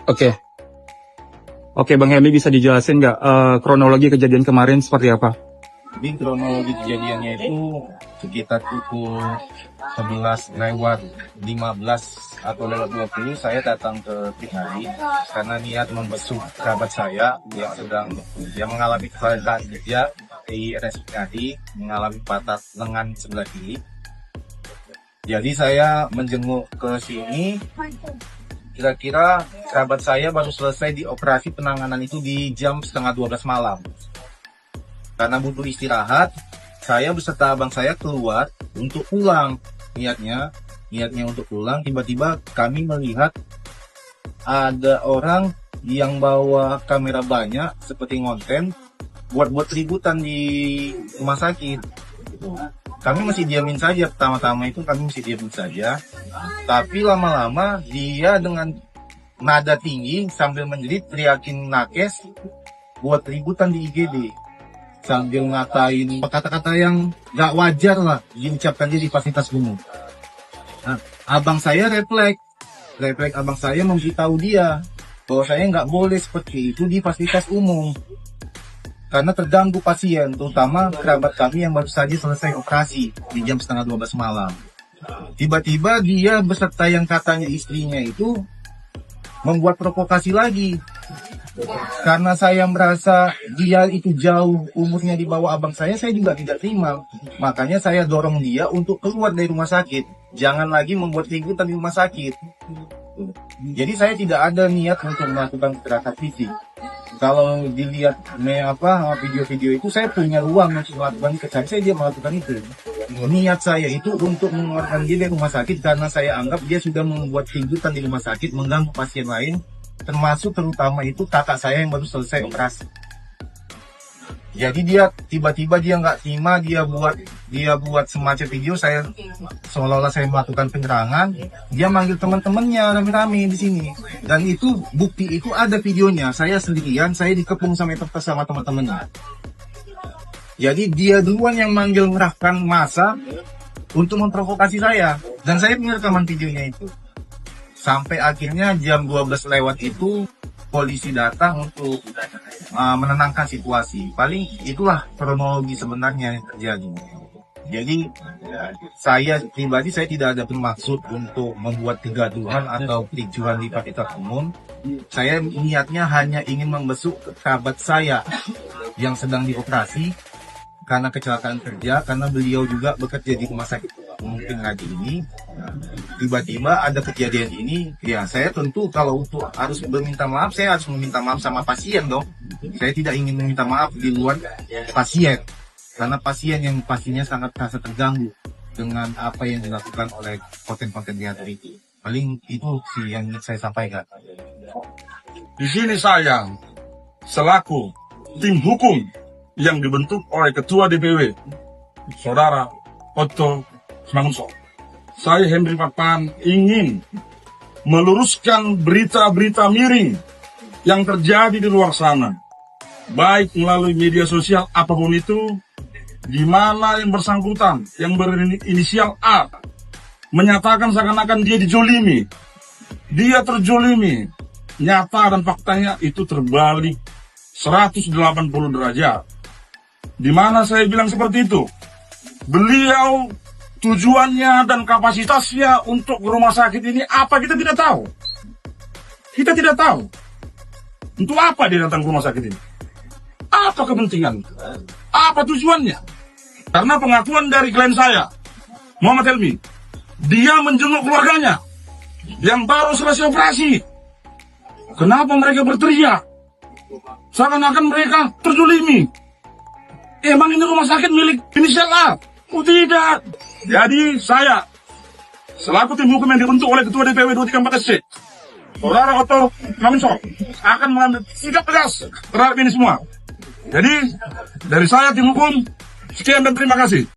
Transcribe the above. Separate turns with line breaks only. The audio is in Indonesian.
Oke. Oke, Bang Hendy bisa dijelasin nggak kronologi kejadian kemarin seperti apa?
Di kronologi kejadiannya itu sekitar pukul 11 lewat 15 atau lewat 20 saya datang ke Pinari karena niat membesuk kerabat saya yang mengalami kecelakaan kerja di RSPAD, mengalami patah lengan sebelah kiri. Jadi saya menjenguk ke sini. Kira-kira kerabat saya baru selesai di operasi penanganan itu di jam setengah 12 malam. Karena butuh istirahat, saya beserta abang saya keluar untuk pulang. Niatnya untuk pulang, tiba-tiba kami melihat ada orang yang bawa kamera banyak seperti ngonten buat ributan di rumah sakit. Kami masih diamin saja, pertama-tama itu kami masih diamin saja. Tapi lama-lama dia dengan nada tinggi sambil menjerit teriakin nakes buat ributan di IGD. Sambil ngatain kata-kata yang gak wajar lah diucapkan dia di fasilitas umum. Nah, abang saya refleks abang saya memberitahu dia bahwa saya nggak boleh seperti itu di fasilitas umum karena terganggu pasien, terutama kerabat kami yang baru saja selesai operasi di jam setengah 12 malam. Tiba-tiba dia beserta yang katanya istrinya itu membuat provokasi lagi. Karena saya merasa dia itu jauh umurnya di bawah abang saya juga tidak terima. Makanya saya dorong dia untuk keluar dari rumah sakit. Jangan lagi membuat ributan di rumah sakit. Jadi saya tidak ada niat untuk melakukan kekerasan fisik. Kalau dilihat video-video itu, saya punya ruang untuk melakukan kekerasan, dia melakukan itu. Niat saya itu untuk mengeluarkan dia dari rumah sakit karena saya anggap dia sudah membuat ributan di rumah sakit, mengganggu pasien lain, termasuk terutama itu kakak saya yang baru selesai operasi. Jadi dia tiba-tiba dia nggak terima, dia buat semacam video saya seolah-olah saya melakukan penyerangan. Dia manggil teman-temannya rame-rame di sini, dan itu bukti itu ada videonya. Saya sendirian, saya dikepung sama teman-temannya. Jadi dia duluan yang manggil mengerahkan massa untuk memprovokasi saya, dan saya punya rekaman videonya itu. Sampai akhirnya jam 12 lewat itu polisi datang untuk menenangkan situasi. Paling itulah kronologi sebenarnya yang terjadi. Jadi saya pribadi saya tidak ada bermaksud untuk membuat kegaduhan atau kericuhan di fasilitas umum. Saya niatnya hanya ingin membesuk kerabat saya yang sedang dioperasi karena kecelakaan kerja, karena beliau juga bekerja di rumah sakit mungkin lagi ini. Tiba-tiba ada kejadian ini, ya saya tentu kalau untuk harus meminta maaf, saya harus meminta maaf sama pasien dong. Saya tidak ingin meminta maaf di luar pasien, karena pasien yang pastinya sangat merasa terganggu dengan apa yang dilakukan oleh konten-konten kreator itu. Paling itu sih yang ingin saya sampaikan.
Di sini saya selaku tim hukum yang dibentuk oleh Ketua DPW, Saudara Otto Mangunso. Saya Henry Papan ingin meluruskan berita-berita miring yang terjadi di luar sana, baik melalui media sosial apapun itu, di mana yang bersangkutan yang berinisial A menyatakan seakan-akan dia dijolimi, dia terjolimi. Nyata dan faktanya itu terbalik 180 derajat. Di mana saya bilang seperti itu? Beliau tujuannya dan kapasitasnya untuk rumah sakit ini apa kita tidak tahu. Kita tidak tahu. Untuk apa dia datang ke rumah sakit ini? Apa kepentingan? Apa tujuannya? Karena pengakuan dari klien saya, Muhammad Helmi, dia menjenguk keluarganya yang baru selesai operasi. Kenapa mereka berteriak? Seakan-akan mereka terzolimi. Emang ini rumah sakit milik inisial A? Oh tidak. Jadi saya selaku tim hukum yang dibentuk oleh Ketua DPW 234 SC, Saudara Otto Mangunso, akan mengambil sikap tegas terhadap ini semua. Jadi dari saya tim hukum, sekian dan terima kasih.